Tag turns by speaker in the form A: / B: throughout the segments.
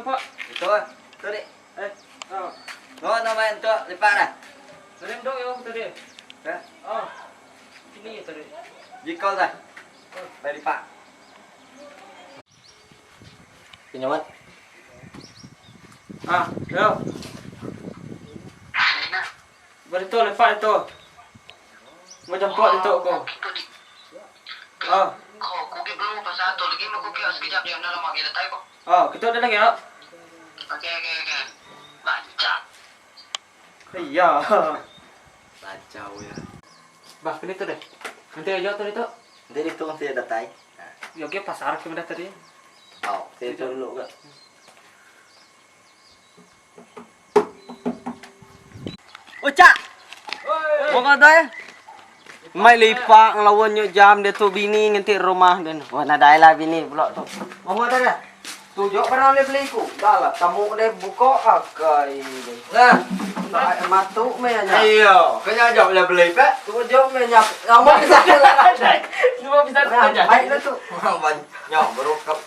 A: Pak.
B: Itu deh.
A: Oh.
B: Ngon naman to, lipat dah.
A: Rem dong yo tadi.
B: Hah?
A: Oh. Ini tadi.
B: Jikol dah. Baik lipat. Pinjaman.
A: Ah, yo. Berito lipat itu. Mau jemput itu kok. Oh.
C: Kuki belum pas satu lagi mau kuki sekejap yang dalam lagi kita tahu kok.
A: Oh, kita udah lagi ya.
C: Oke. Baca.
A: Iya.
B: Kacau ya.
A: Bah, ini tuh deh. Nanti aja tuh itu.
B: Jadi itu nanti ada tai.
A: Ya ke pasar ke tadi.
B: Oh, saya itu dulu enggak.
D: Ucak. Mau kata mai lipat ngelawan nyo jam dia tu bini nganti rumah dan wah nadai lah bini pula tu. Mau kata dah. Tujuk pernah beli ku. Dah lah tamu dia buka akai.
B: Nah,
D: Tak matuk me nya.
B: ayo, kanya jawab lah beli pak.
D: Tujuk me nya. Ngomong bisa lah.
A: Cuma bisa aja.
D: Baik lah tu.
B: Ban nyok baru kap.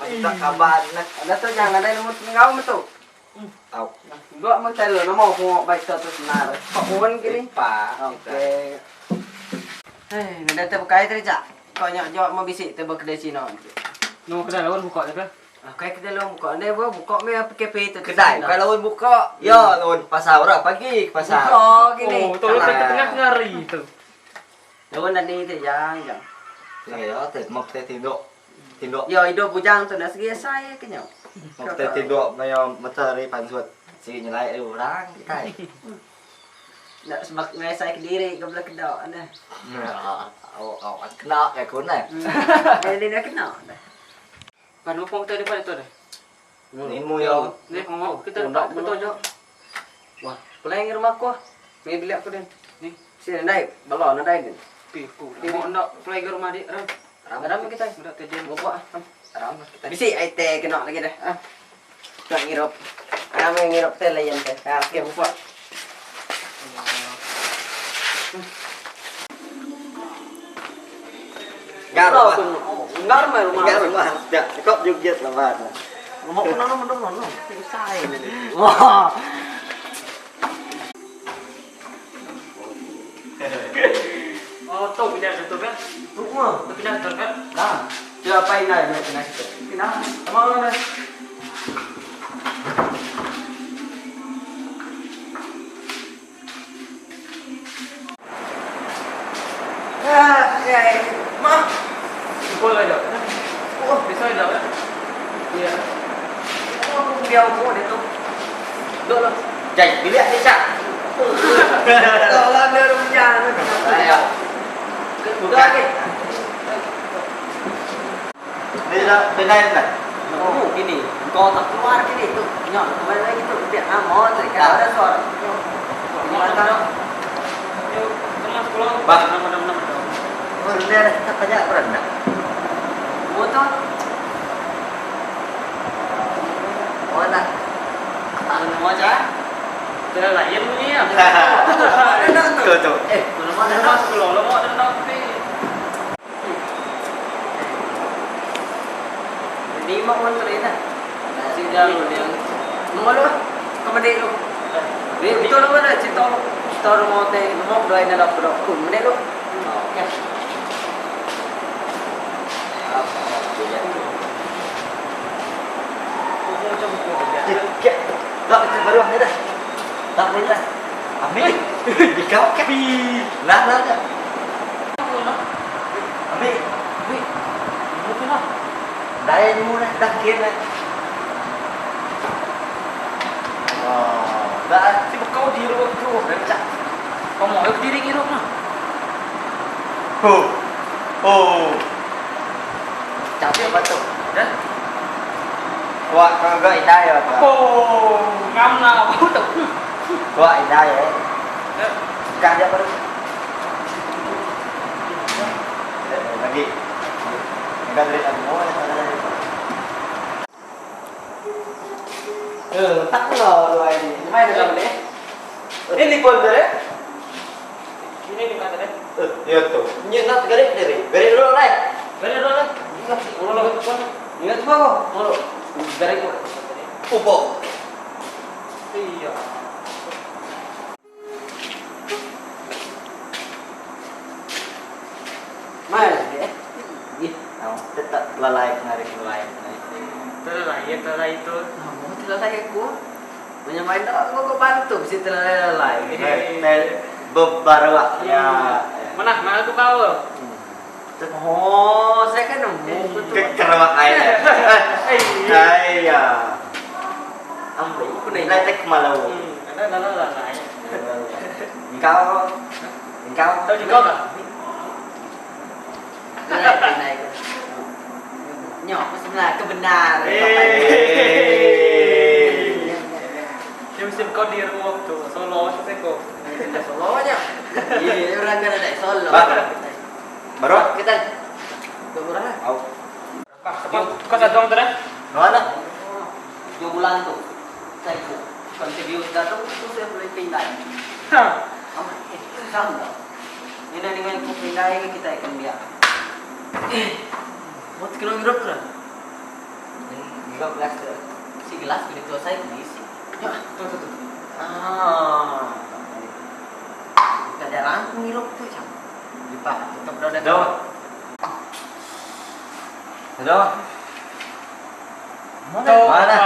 B: Tak kabar nak.
D: Ada tu jangan ada nomor ngau tu.
B: Tahu.
D: Dua mau cari lo mau mau baik tu senar. Pakun gini.
B: Pak.
D: Okey. Hei, nada tu bukai tadi cak. Kau nyak jawab mau bisik tu kedai Cina.
A: Nunggu kedai lawan buka tu kan.
D: Kayak kita lo buka ni buka me apa kepe tu
B: Kedai, kalau buka, ya lawan pasar orang pagi ke pasar.
D: Oh gini.
A: Oh, tuh ke tengah ngari itu.
D: Lawan tadi tu yang.
B: Ya, teh mau teh tinduk. Tinduk.
D: Yo hidup bujang tu dah segi saya kenyang.
B: Mau teh tinduk mayo materi pansut. Si nyelai orang kita.
D: Nak sebab ngai saya kediri ke belah kedok anda.
B: Oh, kena kayak kun eh.
D: Ini dah kena dah.
A: Kan mau tadi pada itu deh.
B: Ini mu yo.
A: Nih ngomong kita tak betul jo.
D: Wah, pulang ke rumah aku. Ni beli aku dan.
A: Nih,
D: Sini dai, balon dai dan.
A: piku. Mau nak play ke rumah dia.
D: Ram kita.
A: Udah kejadian.
D: Buka. Ram kita. Bisi ai teh kena lagi dah. Tak ngirup. Kami ngirup teh layan teh. Okey, buka.
B: Garut.
D: Ngar mai rumah.
B: Garut mah. Ya, kok jugjet lah mah.
D: Mau kena mana. Saya ni. Wah.
A: Oh, tuh pindah itu kan.
D: Rumah.
A: Tuh pindah itu kan.
D: Dah. Siapa ini ada kena situ.
A: Pindah. Mana?
D: Ya. Mah.
A: Pukul aja. Oh, bisa aja kan? Iya.
D: Oh, biar aku dia tu. Duk lah.
B: Jadi, bila ni cak.
D: Duk lah biar hujan.
B: Ayo.
D: Duk lagi.
B: Ni dah penai dah.
D: Oh, gini. Kau tak keluar gini tu. Nyok, kembali lagi tu. Biar amon. Kalau ada suara. Gimana?
A: Yuk, tengah sekolah.
B: Bang.
A: Nama.
B: Benar, tak banyak berenang.
D: Motor. Oh, nak.
A: Mau aja. Tidak lain ni ya.
B: Tuh.
A: Nama sekolah lo mau ada tapi.
D: Di mak mon tu ni.
A: Si jalan dia.
D: Mau lu? Kemana lu? Itu lu mana? Cito rumah teh, rumah dua ini dalam berapa? Mana lu?
A: Ya.
B: Tak baru ni dah. Tak boleh dah. Ambil. Dikau ke? Nah. Ambil.
A: Mungkin lah.
B: Dah ni mula dah kira. Oh, dah.
A: Si kau di rumah tu.
B: Rencak.
A: Kau mau aku diri kira mah.
B: Oh. Capek betul.
A: Dan.
B: Wah, kau gak indah ya?
A: Oh, ngam lah aku tu.
B: Wah, indah ya. Sekarang dia baru. Lagi. Enggak dari semua.
D: Tak lo dua ini. Mana dalam ni? Ini pun deh.
A: Ini di mana deh?
B: Ya tuh. Nyengat garik dari. Garik dulu lah.
A: Garik dulu lah.
D: Ingat semua kok. Garik.
B: Pupuk.
A: Iya.
D: Mas,
B: Tetap lalai menarik lalai.
A: Telah itu.
D: kamu telalai aku. Menyamain tak aku bantu si telalai.
B: Beberapa ya.
A: Mana aku kau?
D: Oh, saya kan nemu
B: Kekerawak air. Iya.
D: Ambil aku nih.
B: Letek malau.
A: Lah.
B: Engkau
A: Tahu juga tak?
D: Naik. Nyok sebelah kebenar.
A: Dia mesti kau di rumah tu. Solo saya kau.
D: Solonya. Iya, orang kan ada solo.
B: Baru
D: Kita berapa?
B: Au.
A: Kau sadong tu dah?
B: Mana?
D: 2 bulan tu. Saya contribute dah tu saya boleh pindah. Sama. Ini dengan ku pindah kita akan dia. Mau kilo hirup tu. Ini 15 si gelas pilih tu saya diisi.
A: Tu.
D: Kita jarang ngirup tu cam. Lipat tetap dah ada.
B: Hello.
A: Mana?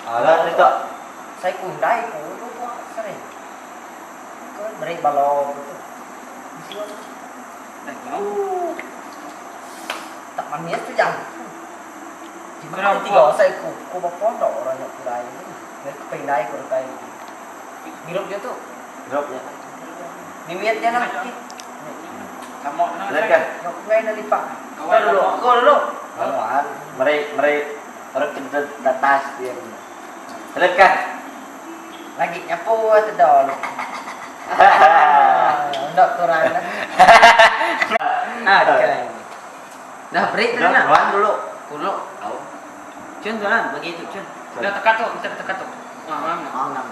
B: Alah itu.
D: Saya kundai ku tu sering. Kau beri balok tu. Tak manis tu jang.
A: Kenapa?
D: Tiga saya ku bapak dok orang yang kundai ni. Dia kepindai ku kai. Ngirup dia tu.
B: Drop ya.
D: Mimiat dia nak.
A: Kamu
B: Lekan.
D: Yok ngai na lipat.
A: Kawan dulu.
D: Kau dulu.
B: Kawan. Mereka orang kita datas dia. Lekan.
D: Lagi nyapu tu dah. Ndak kurang dah. Okay. Dah break dah nak.
B: Kawan dulu.
D: Kuluk. Tahu. Cun tu kan bagi tu cun.
A: Dah tekat tu, kita tekat tu. Mana?
D: Oh nam.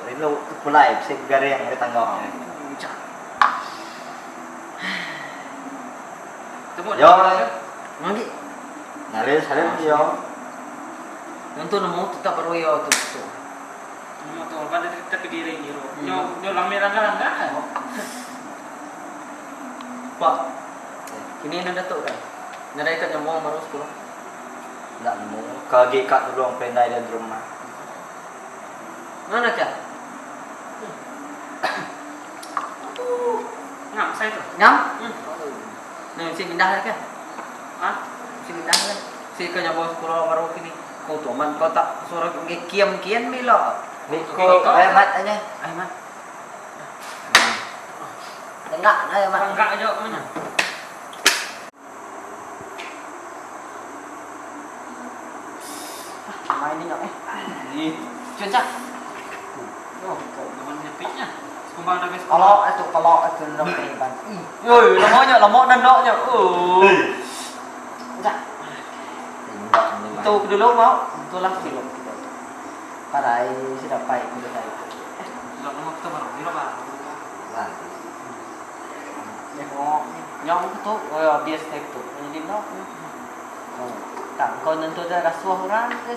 B: Ini pulai saya gare yang ada tangga.
A: Temu.
B: Yo.
D: Manggi.
B: Ngalir salin yo.
D: Untuk nemu tetap beroyo tu.
A: Mau tu pada kita pikirin ni. Nyo lami rangga.
D: Pak. Kini nak datuk kan. Nada ikat nyamuk baru sekolah.
B: Tak nemu. Kagi kat dulu orang pendai dan rumah.
D: Mana kah?
A: Ngam saya tu.
D: Ngam? Nih si pindah lagi kan?
A: Ah,
D: Si pindah lagi. Si ke nyamuk sekolah baru kini. Kau tu man kau tak suruh kiam milo.
B: Ni ko ay mat aja.
D: Ay man. Enggak, ay man.
A: enggak aja mana?
D: Main ni nyok
B: Ni
D: Cuncak.
A: Oh, kau dengan nyepiknya. Kumbang dah besok.
D: Kalau itu nak ban. Oi, lemok nandoknya. Enggak. Tu dulu mau. Itulah film kita. Parai sudah pai kita tadi.
A: Dah nama kita baru. Ni apa?
B: lah.
D: Nyong tu, oh bias tu. Jadi nok. Tak kau tentu dah rasuah orang ke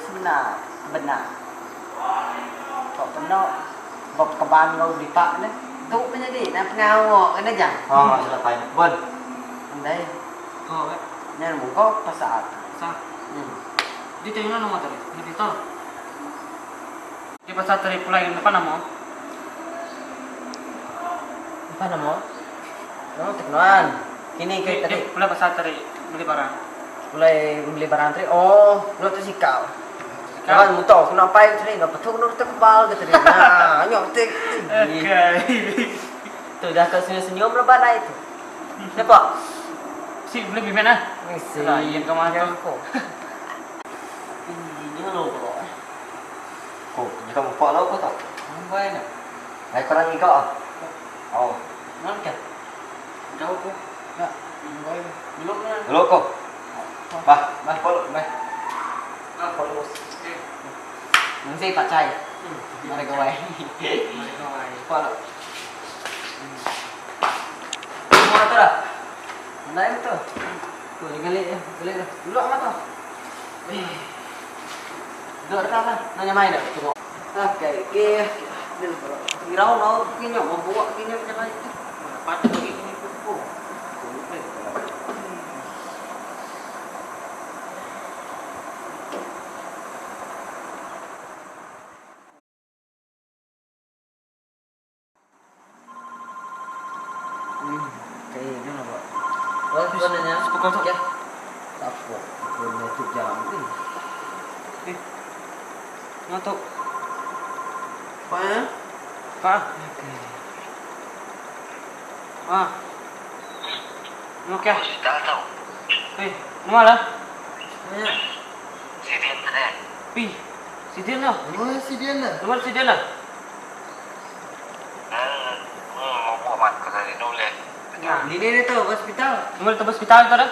D: benar. Kau penuh bab keban kau lipat ni. Tu menjadi nak pengawak kena jang.
B: Oh, sudah pai. Bon.
D: Andai
A: Oh, eh.
D: nyan muka pasal.
A: Sah. Di tengah nama tadi. Di tol. Di pasar tadi pulai depan nama.
D: Apa nama? Nama teknoan. Kini ke tadi
A: Di pulai pasar tadi beli barang.
D: mulai beli barang tadi. Oh, lu tu sikau. Kan muto kena pai tadi nak betul nak kebal ke tadi. Nah, nyok tik. Tu dah ke senyum lebat dah itu. Nampak?
A: Si beli bimen ah.
D: Mesti.
A: Lah, yang kemana
D: tu? Ini lo kok.
B: Ko, ni kamu pak lau ko tak?
D: Nampak ni.
B: Ai korang ikut ah. Oh,
D: Nampak?
A: Jauh tu.
D: Tak. Nampak. Belum kan?
B: dulu ko. Bah, follow, bah.
A: Ah,
B: Follow.
D: Mesti Pak Cai. Mari kau wei. Follow. Semua tu dah. Mana itu? Tu gali dah. Dulu apa tu? Được ra đây, nó nhà mày được, tunggu. Cái kia, thì rau nó cái nhỏ mà búa cái nhỏ cái này.
A: Patah lagi ini kuku.
D: Cái nó là vậy. Vâng, vâng này nhá.
A: Pukul tu.
D: Tapok, punya tu jam ni.
A: Ngantuk.
D: Apa ya?
A: Pak. Ah. Okey.
C: Hospital tau.
A: Eh, nama lah.
D: Ya.
C: Si Din tadi.
A: Pi. Si Din lah.
D: Oh, si dia lah.
A: Nomor si Din lah.
C: Mau buat mat ke tadi nulis.
D: Ini tu hospital.
A: Nomor tu hospital tu dah.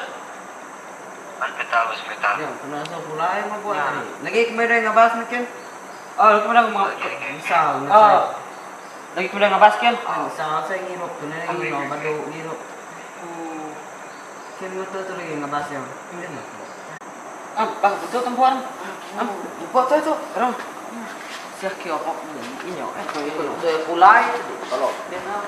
C: Hospital.
D: Ya, kena asal pulai mau buat
A: Ya.
D: tadi. Lagi kemarin ngabas mungkin.
A: Oh, kemudian mau.
D: Misal,
A: Oh. Lagi kemudian ngabas kan?
D: Misal saya ngirup tu lagi mau bantu ngirup. Kan motor tu lagi ngabas yang. Ini lah.
A: Ah, betul tempuan.
D: Buat tu.
A: Terus. Siap kau apa? Ini nyok.
D: Pulai kalau dia nak